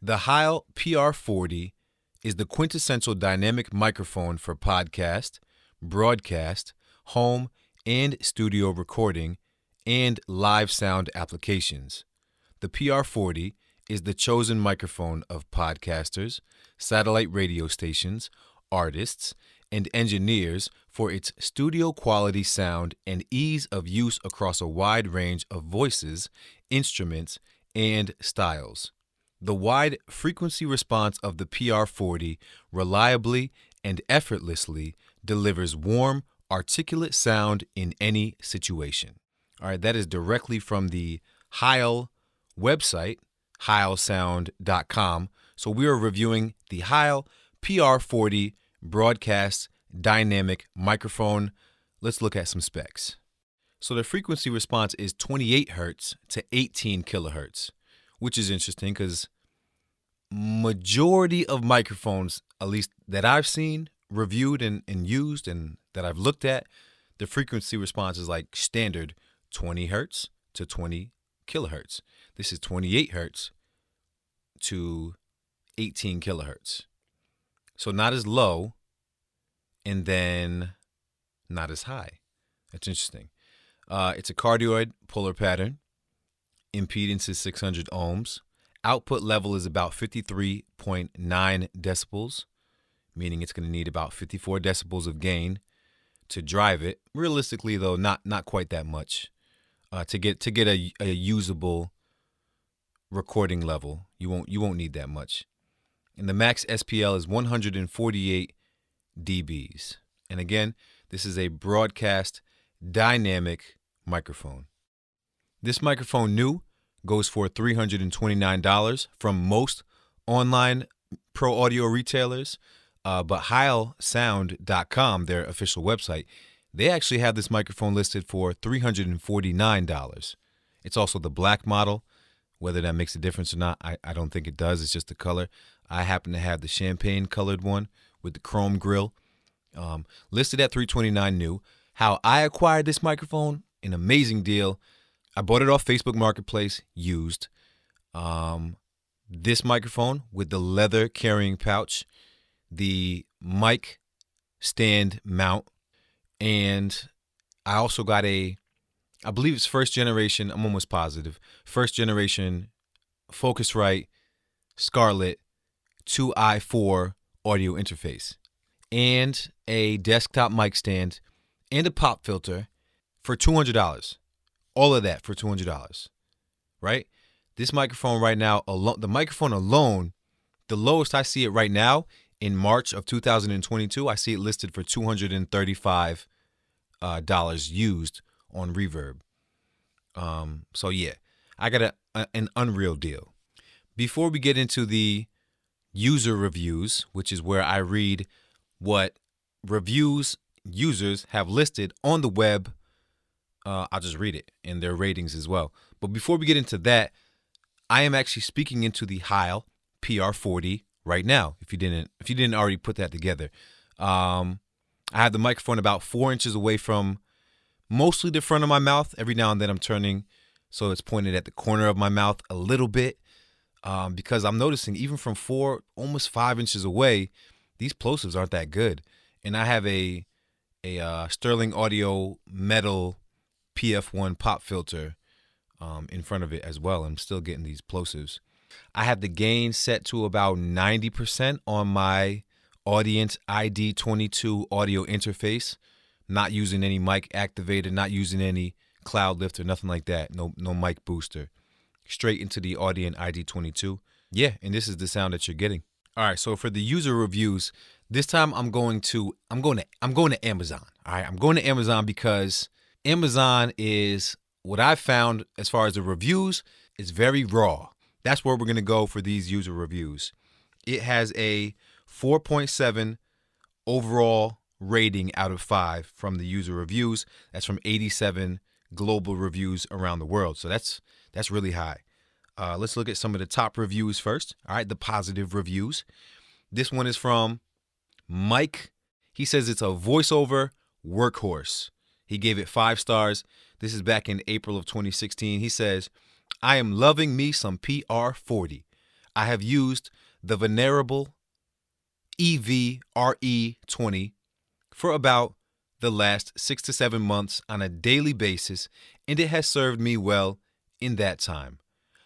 The Heil PR40 is the quintessential dynamic microphone for podcast, broadcast, home and studio recording, and live sound applications. The PR40 is the chosen microphone of podcasters, satellite radio stations, artists, and engineers for its studio quality sound and ease of use across a wide range of voices, instruments, and styles. The wide frequency response of the PR40 reliably and effortlessly delivers warm, articulate sound in any situation. All right, that is directly from the Heil website, heilsound.com. So we are reviewing the Heil PR40 broadcast dynamic microphone. Let's look at some specs. So the frequency response is 28 hertz to 18 kilohertz, which is interesting because majority of microphones, at least that I've seen, reviewed and used and that I've looked at, the frequency response is like standard 20 hertz to 20 kilohertz. This is 28 hertz to 18 kilohertz. So not as low and then not as high. That's interesting. It's a cardioid polar pattern. Impedance is 600 ohms. Output level is about 53.9 decibels, meaning it's going to need about 54 decibels of gain to drive it. Realistically, though, not quite that much to get a usable recording level. You won't need that much. And the max SPL is 148 dBs. And again, this is a broadcast dynamic microphone. This microphone new goes for $329 from most online pro audio retailers, but heilsound.com, their official website, they actually have this microphone listed for $349. It's also the black model. Whether that makes a difference or not, I don't think it does. It's just the color. I happen to have the champagne colored one with the chrome grill, listed at $329 new. How I acquired this microphone, an amazing deal. I bought it off Facebook Marketplace, used. This microphone with the leather carrying pouch, the mic stand mount, and I also got I believe it's first generation, I'm almost positive, first generation Focusrite Scarlett 2i4 audio interface, and a desktop mic stand, and a pop filter for $200. All of that for $200, right? This microphone right now, the microphone alone, the lowest I see it right now in March of 2022, I see it listed for $235 used on Reverb. So yeah, I got an unreal deal. Before we get into the user reviews, which is where I read what reviews users have listed on the web, I'll just read it and their ratings as well. But before we get into that, I am actually speaking into the Heil PR40 right now. If you didn't already put that together, I have the microphone about 4 inches away from mostly the front of my mouth. Every now and then I'm turning, so it's pointed at the corner of my mouth a little bit, because I'm noticing even from 4, almost 5 inches away, these plosives aren't that good. And I have a Sterling Audio metal PF1 pop filter in front of it as well. I'm still getting these plosives. I have the gain set to about 90% on my Audience ID22 audio interface, not using any mic activator, not using any cloud lift or nothing like that. No mic booster. Straight into the Audience ID22. Yeah, and this is the sound that you're getting. All right, so for the user reviews, this time I'm going to Amazon. All right, I'm going to Amazon because Amazon is what I've found as far as the reviews is very raw. That's where we're going to go for these user reviews. It has a 4.7 overall rating out of 5 from the user reviews. That's from 87 global reviews around the world. So that's really high. Let's look at some of the top reviews first. All right, the positive reviews. This one is from Mike. He says it's a voiceover workhorse. He gave it 5 stars. This is back in April of 2016. He says, I am loving me some PR40. I have used the venerable EVRE20 for about the last 6 to 7 months on a daily basis, and it has served me well in that time.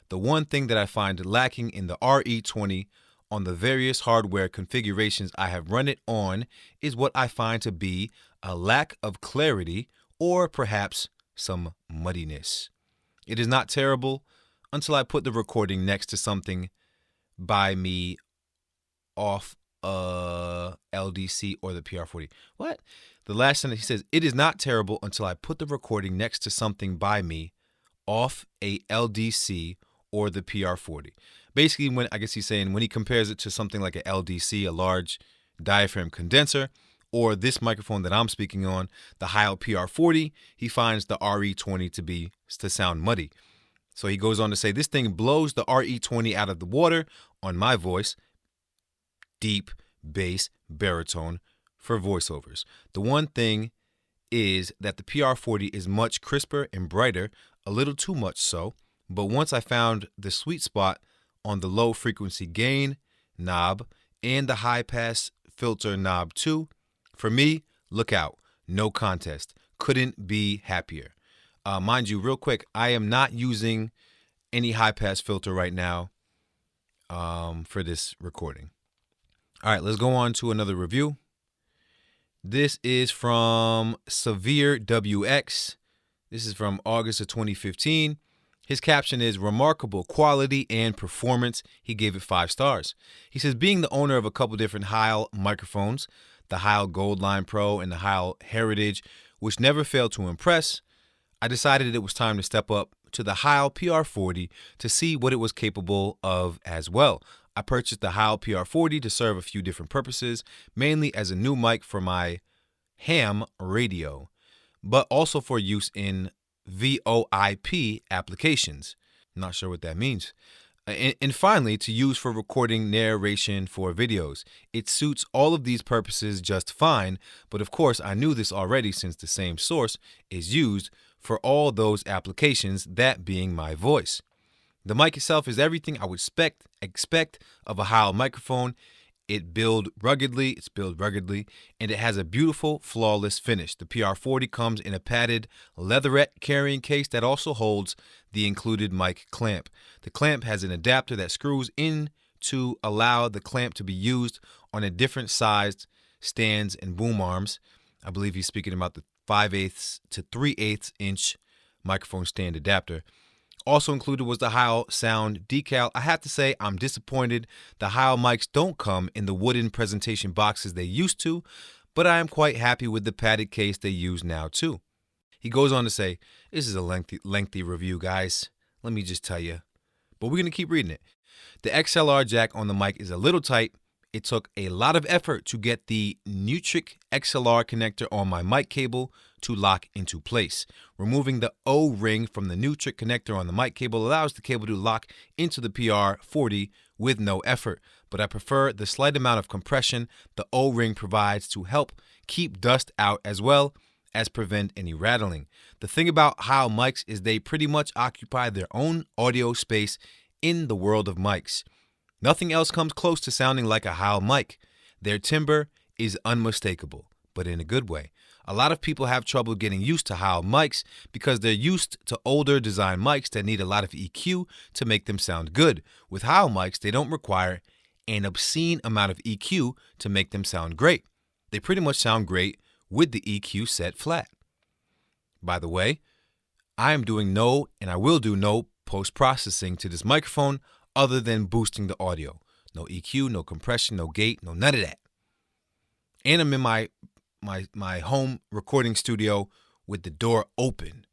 The one thing that I find lacking in the RE20 on the various hardware configurations I have run it on is what I find to be a lack of clarity or perhaps some muddiness. It is not terrible until I put the recording next to something by me off LDC or the PR40. What? The last sentence, he says, it is not terrible until I put the recording next to something by me off a LDC or the PR40. Basically, when I guess he's saying when he compares it to something like a LDC, a large diaphragm condenser, or this microphone that I'm speaking on, the Heil PR40, he finds the RE20 to sound muddy. So he goes on to say this thing blows the RE20 out of the water on my voice, deep bass baritone for voiceovers. The one thing is that the PR40 is much crisper and brighter, a little too much so, but once I found the sweet spot on the low frequency gain knob and the high pass filter knob too, for me, look out, no contest. Couldn't be happier. Mind you, real quick, I am not using any high pass filter right now for this recording. All right, let's go on to another review. This is from Severe WX. This is from August of 2015. His caption is remarkable quality and performance. He gave it 5 stars. He says, being the owner of a couple different Heil microphones, the Heil Goldline Pro and the Heil Heritage, which never failed to impress, I decided it was time to step up to the Heil PR40 to see what it was capable of as well. I purchased the Heil PR40 to serve a few different purposes, mainly as a new mic for my ham radio, but also for use in VoIP applications. Not sure what that means. And finally, to use for recording narration for videos. It suits all of these purposes just fine, but of course I knew this already since the same source is used for all those applications, that being my voice. The mic itself is everything I would expect of a Heil microphone. It's built ruggedly, and it has a beautiful, flawless finish. The PR40 comes in a padded leatherette carrying case that also holds the included mic clamp. The clamp has an adapter that screws in to allow the clamp to be used on a different sized stands and boom arms. I believe he's speaking about the 5/8 to 3/8 inch microphone stand adapter. Also included was the Heil Sound decal. I have to say I'm disappointed the Heil mics don't come in the wooden presentation boxes they used to, but I am quite happy with the padded case they use now too. He goes on to say, this is a lengthy review, guys. Let me just tell you, but we're going to keep reading it. The XLR jack on the mic is a little tight. It took a lot of effort to get the Neutrik XLR connector on my mic cable to lock into place. Removing the O-ring from the Neutrik connector on the mic cable allows the cable to lock into the PR40 with no effort, but I prefer the slight amount of compression the O-ring provides to help keep dust out as well as prevent any rattling. The thing about Heil mics is they pretty much occupy their own audio space in the world of mics. Nothing else comes close to sounding like a Heil mic. Their timbre is unmistakable, but in a good way. A lot of people have trouble getting used to Heil mics because they're used to older design mics that need a lot of EQ to make them sound good. With Heil mics, they don't require an obscene amount of EQ to make them sound great. They pretty much sound great with the EQ set flat. By the way, I am doing no, and I will do no post-processing to this microphone other than boosting the audio. No EQ, no compression, no gate, no none of that. And I'm in my home recording studio with the door open.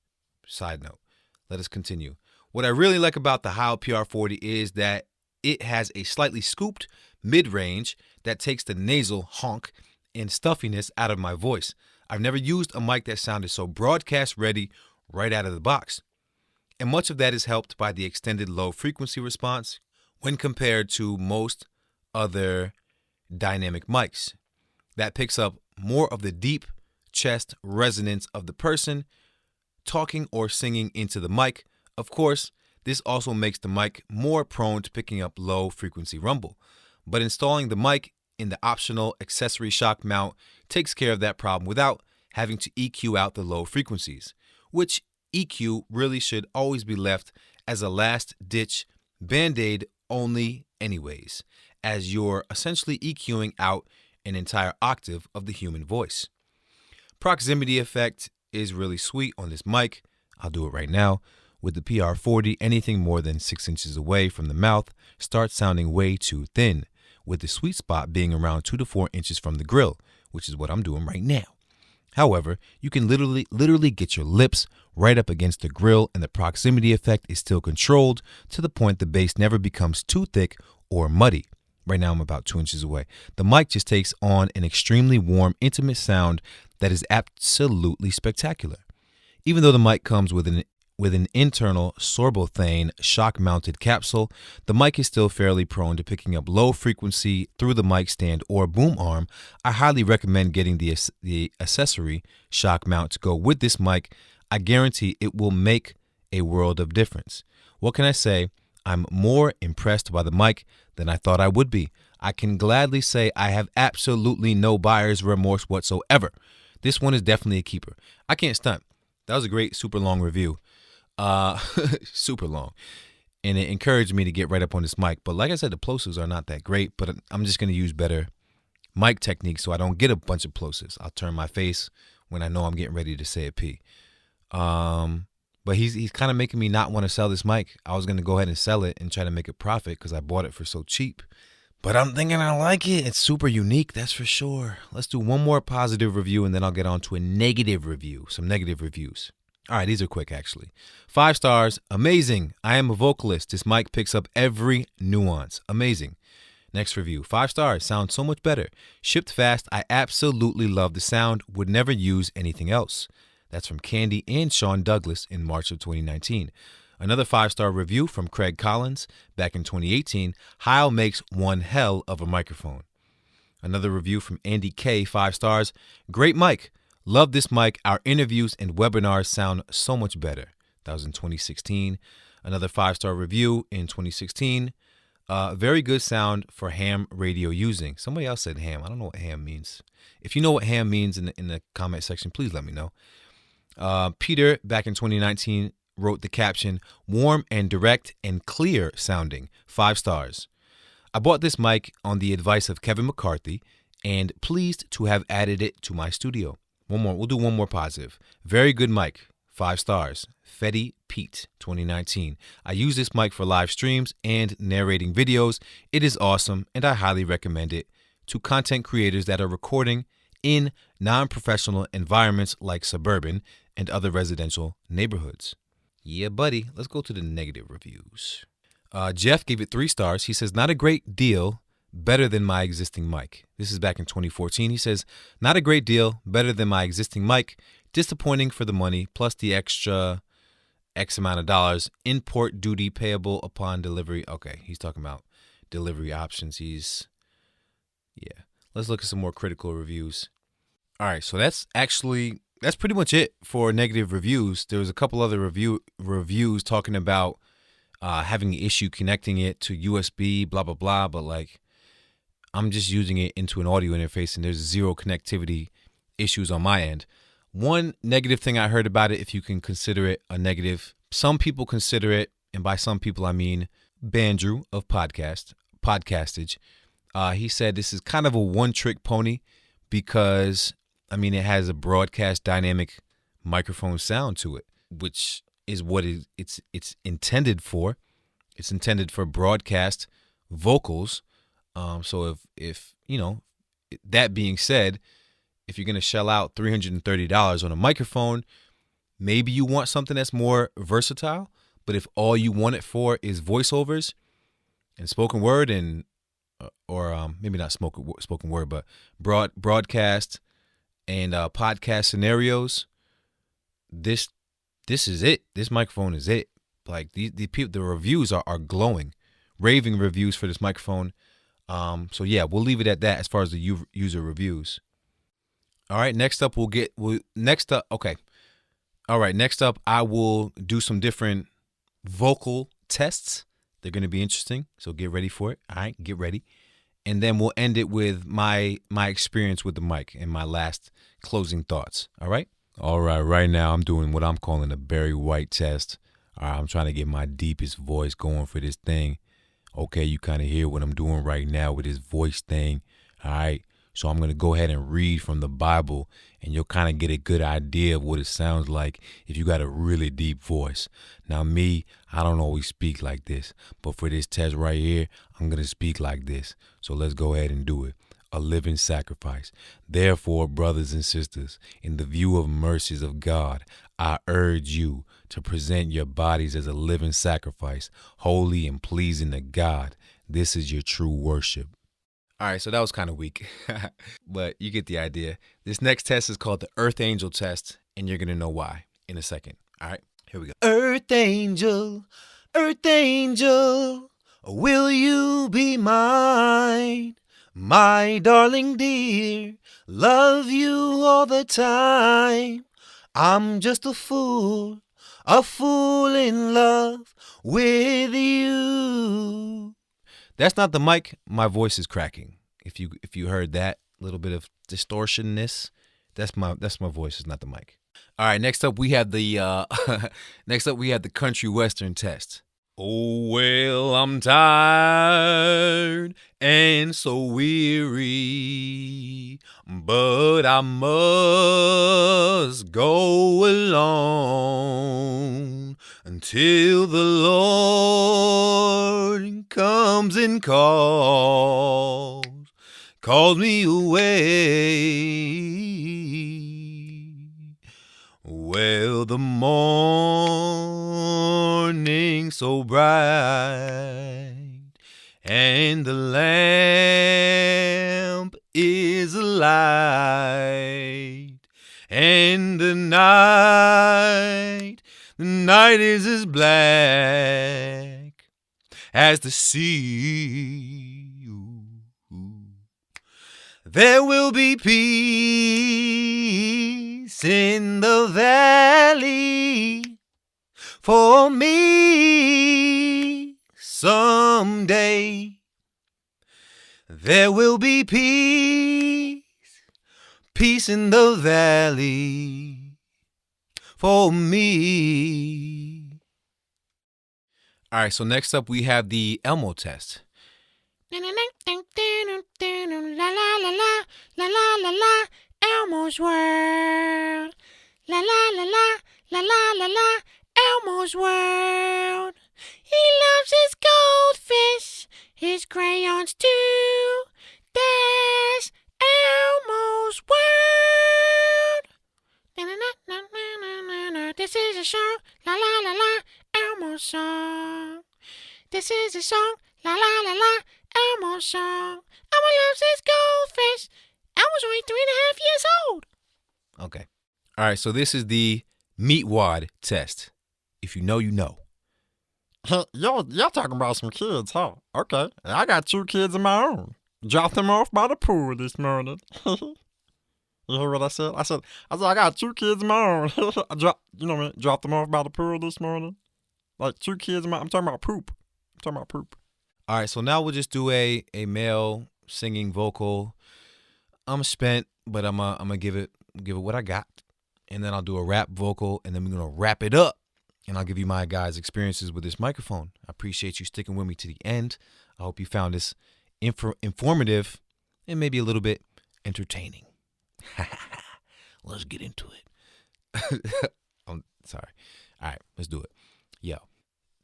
Side note, let us continue. What I really like about the Heil PR40 is that it has a slightly scooped mid-range that takes the nasal honk and stuffiness out of my voice. I've never used a mic that sounded so broadcast ready right out of the box. And much of that is helped by the extended low frequency response when compared to most other dynamic mics. That picks up more of the deep chest resonance of the person talking or singing into the mic. Of course, This also makes the mic more prone to picking up low frequency rumble. But installing the mic in the optional accessory shock mount takes care of that problem without having to EQ out the low frequencies, which EQ really should always be left as a last-ditch band-aid only anyways, as you're essentially EQing out an entire octave of the human voice. Proximity effect is really sweet on this mic. I'll do it right now. With the PR40, anything more than 6 inches away from the mouth starts sounding way too thin, with the sweet spot being around 2 to 4 inches from the grill, which is what I'm doing right now. However, you can literally get your lips right up against the grill and the proximity effect is still controlled to the point the bass never becomes too thick or muddy. Right now I'm about 2 inches away. The mic just takes on an extremely warm, intimate sound that is absolutely spectacular. Even though the mic comes with an internal sorbothane shock-mounted capsule, the mic is still fairly prone to picking up low frequency through the mic stand or boom arm. I highly recommend getting the accessory shock mount to go with this mic. I guarantee it will make a world of difference. What can I say? I'm more impressed by the mic than I thought I would be. I can gladly say I have absolutely no buyer's remorse whatsoever. This one is definitely a keeper. I can't stunt. That was a great, super long review. Super long. And it encouraged me to get right up on this mic. But like I said, the plosives are not that great, but I'm just going to use better mic techniques so I don't get a bunch of plosives. I'll turn my face when I know I'm getting ready to say a P. But he's kind of making me not want to sell this mic. I was going to go ahead and sell it and try to make a profit because I bought it for so cheap. But I'm thinking I like it. It's super unique, that's for sure. Let's do one more positive review and then I'll get on to a negative review, some negative reviews. All right, these are quick, actually. 5 stars, amazing. I am a vocalist. This mic picks up every nuance. Amazing. Next review, 5 stars, sounds so much better. Shipped fast, I absolutely love the sound, would never use anything else. That's from Candy and Sean Douglas in March of 2019. Another 5-star review from Craig Collins back in 2018. Heil makes one hell of a microphone. Another review from Andy K, 5 stars. Great mic. Love this mic. Our interviews and webinars sound so much better. That was in 2016. Another 5-star review in 2016. Very good sound for ham radio using. Somebody else said ham. I don't know what ham means. If you know what ham means in the comment section, please let me know. Peter, back in 2019, wrote the caption, warm and direct and clear sounding, 5 stars. I bought this mic on the advice of Kevin McCarthy and pleased to have added it to my studio. One more. We'll do one more positive. Very good mic, 5 stars. Fetty Pete, 2019. I use this mic for live streams and narrating videos. It is awesome and I highly recommend it to content creators that are recording in non-professional environments like suburban and other residential neighborhoods. Yeah, buddy. Let's go to the negative reviews. Jeff gave it 3 stars. He says, not a great deal, better than my existing mic. This is back in 2014. He says, not a great deal, better than my existing mic. Disappointing for the money, plus the extra X amount of dollars. Import duty payable upon delivery. Okay, he's talking about delivery options. Yeah. Let's look at some more critical reviews. All right, so that's pretty much it for negative reviews. There was a couple other reviews talking about having an issue connecting it to USB, blah, blah, blah. But like, I'm just using it into an audio interface and there's 0 connectivity issues on my end. One negative thing I heard about it, if you can consider it a negative, some people consider it, and by some people I mean Bandrew of Podcastage. He said this is kind of a one-trick pony because, I mean, it has a broadcast dynamic microphone sound to it, which is what it's intended for. It's intended for broadcast vocals. So if you know, that being said, if you're going to shell out $330 on a microphone, maybe you want something that's more versatile. But if all you want it for is voiceovers and spoken word and or maybe not spoken word, but broadcast and podcast scenarios, this is it. This microphone is it. Like the reviews are glowing, raving reviews for this microphone. So yeah, we'll leave it at that as far as the user reviews. All right, next up All right, next up I will do some different vocal tests. They're going to be interesting, so get ready for it. All right, get ready. And then we'll end it with my experience with the mic and my last closing thoughts. All right? All right, right now I'm doing what I'm calling a Barry White test. All right, I'm trying to get my deepest voice going for this thing. Okay, you kind of hear what I'm doing right now with this voice thing. All right, so I'm going to go ahead and read from the Bible, and you'll kind of get a good idea of what it sounds like if you got a really deep voice. Now, me, I don't always speak like this, but for this test right here, I'm going to speak like this. So let's go ahead and do it. A living sacrifice. Therefore, brothers and sisters, in the view of mercies of God, I urge you to present your bodies as a living sacrifice, holy and pleasing to God. This is your true worship. All right, so that was kind of weak, but you get the idea. This next test is called the Earth Angel test, and you're going to know why in a second. All right, here we go. Earth Angel, will you be mine? My darling dear, love you all the time. I'm just a fool in love with you. That's not the mic. My voice is cracking. If you heard that little bit of distortionness, that's my voice. It's not the mic. All right. Next up, we have the country western test. Oh, well, I'm tired and so weary, but I must go along until the Lord comes and calls me away. Well, the morning so bright, and the lamp is alight, and the night is as black as the sea. There will be peace in the valley for me someday. There will be peace in the valley for me. All right, so next up we have the Elmo Test. La la la la, la la la la, Elmo's World. La la la la, la la la la, Elmo's World. He loves his goldfish, his crayons too. There's Elmo's World. Na na na na na na na. This is a song, la la la la, Elmo's song. This is a song, la la la la, Elmo's song. Elmo loves his goldfish. Elmo's only 3.5 years old. Okay. All right, so this is the Meatwad Test. If you know, you know. Y'all talking about some kids, huh? Okay. I got 2 kids of my own. Dropped them off by the pool this morning. You hear what I said? I said I got 2 kids of my own. I dropped them off by the pool this morning. Like 2 kids of my. I'm talking about poop. All right, so now we'll just do a male singing vocal. I'm spent, but I'm gonna give it what I got, and then I'll do a rap vocal, and then we're gonna wrap it up, and I'll give you my guys' experiences with this microphone. I appreciate you sticking with me to the end. I hope you found this informative and maybe a little bit entertaining. Let's get into it. I'm sorry. All right, let's do it. Yo,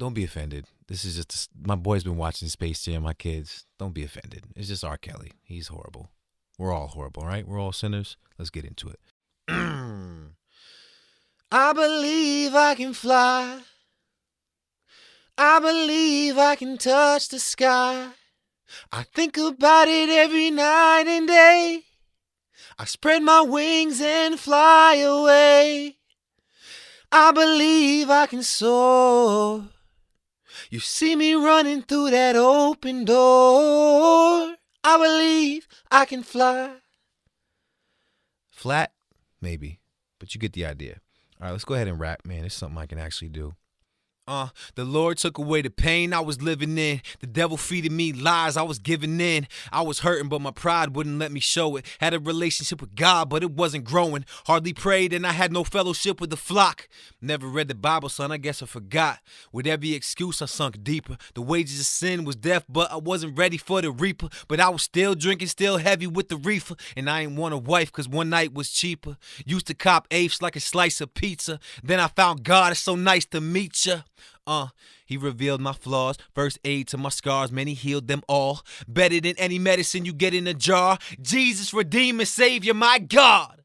don't be offended. This is just my boy's been watching Space Jam. My kids, don't be offended. It's just R. Kelly. He's horrible. We're all horrible, right? We're all sinners. Let's get into it. I believe I can fly. I believe I can touch the sky. I think about it every night and day. I spread my wings and fly away. I believe I can soar. You see me running through that open door. I believe I can fly. Flat? Maybe. But you get the idea. All right, let's go ahead and rap, man. It's something I can actually do. The Lord took away the pain I was living in. The devil feeding me lies, I was giving in. I was hurting, but my pride wouldn't let me show it. Had a relationship with God, but it wasn't growing. Hardly prayed, and I had no fellowship with the flock. Never read the Bible, son, I guess I forgot. With every excuse, I sunk deeper. The wages of sin was death, but I wasn't ready for the reaper. But I was still drinking, still heavy with the reefer. And I ain't want a wife, cause one night was cheaper. Used to cop apes like a slice of pizza. Then I found God, it's so nice to meet ya. He revealed my flaws, first aid to my scars, man, he healed them all. Better than any medicine you get in a jar. Jesus, Redeemer, Savior, my God.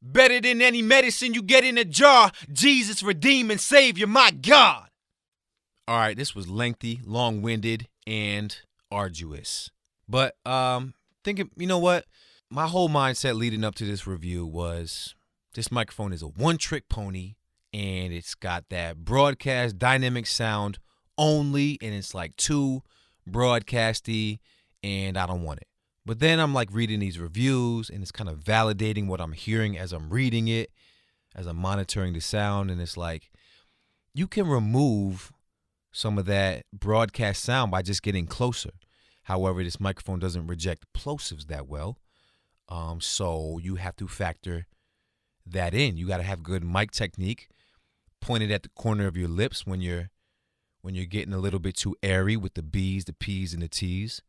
Better than any medicine you get in a jar. Jesus, Redeemer, Savior, my God. All right, this was lengthy, long-winded, and arduous. But thinking, you know what? My whole mindset leading up to this review was this microphone is a one-trick pony. And it's got that broadcast dynamic sound only, and it's like too broadcasty, and I don't want it. But then I'm like reading these reviews, and it's kind of validating what I'm hearing as I'm reading it, as I'm monitoring the sound, and it's like you can remove some of that broadcast sound by just getting closer. However, this microphone doesn't reject plosives that well, so you have to factor that in. You got to have good mic technique. Pointed at the corner of your lips when you're getting a little bit too airy with the B's, the P's, and the T's,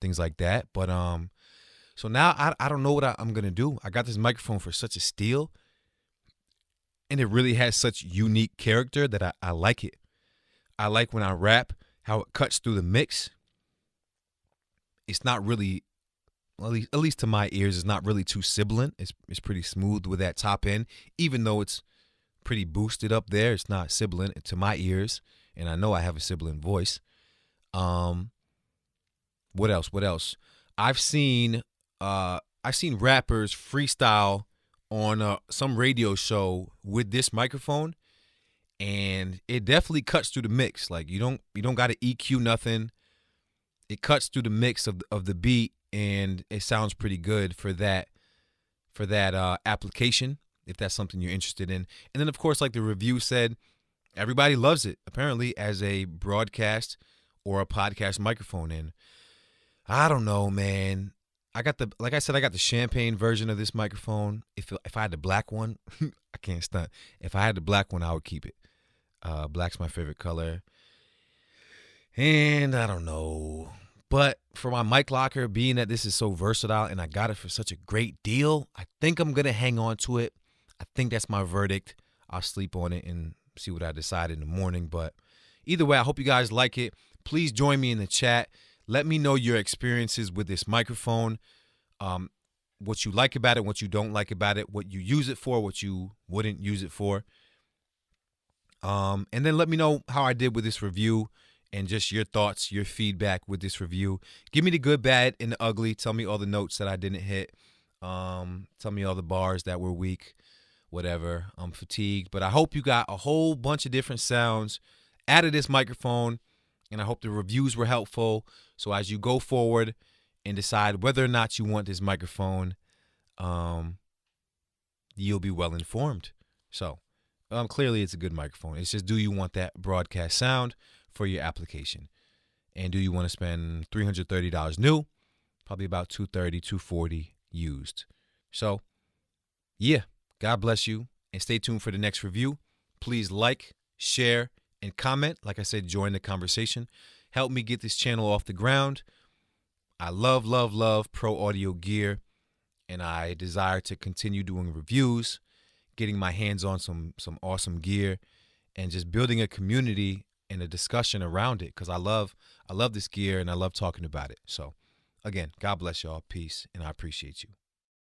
things like that. But so now I don't know what I'm gonna do. I got this microphone for such a steal, and it really has such unique character that I like it. I like when I rap how it cuts through the mix. It's not really, at least to my ears, it's not really too sibilant. It's pretty smooth with that top end, even though it's pretty boosted up there. It's not sibilant to my ears, and I know I have a sibilant voice. What else? I've seen rappers freestyle on some radio show with this microphone, and it definitely cuts through the mix. Like you don't got to EQ nothing. It cuts through the mix of the beat, and it sounds pretty good for that application, if that's something you're interested in. And then, of course, like the review said, everybody loves it, apparently, as a broadcast or a podcast microphone. And I don't know, man. Like I said, I got the champagne version of this microphone. If I had the black one, I can't stunt. If I had the black one, I would keep it. Black's my favorite color. And I don't know. But for my mic locker, being that this is so versatile and I got it for such a great deal, I think I'm going to hang on to it. I think that's my verdict. I'll sleep on it and see what I decide in the morning. But either way, I hope you guys like it. Please join me in the chat. Let me know your experiences with this microphone, what you like about it, what you don't like about it, what you use it for, what you wouldn't use it for. And then let me know how I did with this review and just your thoughts, your feedback with this review. Give me the good, bad, and the ugly. Tell me all the notes that I didn't hit. Tell me all the bars that were weak. Whatever. I'm fatigued, but I hope you got a whole bunch of different sounds out of this microphone, and I hope the reviews were helpful. So as you go forward and decide whether or not you want this microphone, you'll be well informed. So clearly it's a good microphone. It's just, do you want that broadcast sound for your application? And do you want to spend $330 new? Probably about $230, $240 used. So yeah. God bless you, and stay tuned for the next review. Please like, share, and comment. Like I said, join the conversation. Help me get this channel off the ground. I love, love, love pro audio gear, and I desire to continue doing reviews, getting my hands on some awesome gear, and just building a community and a discussion around it, because I love this gear, and I love talking about it. So, again, God bless y'all. Peace, and I appreciate you.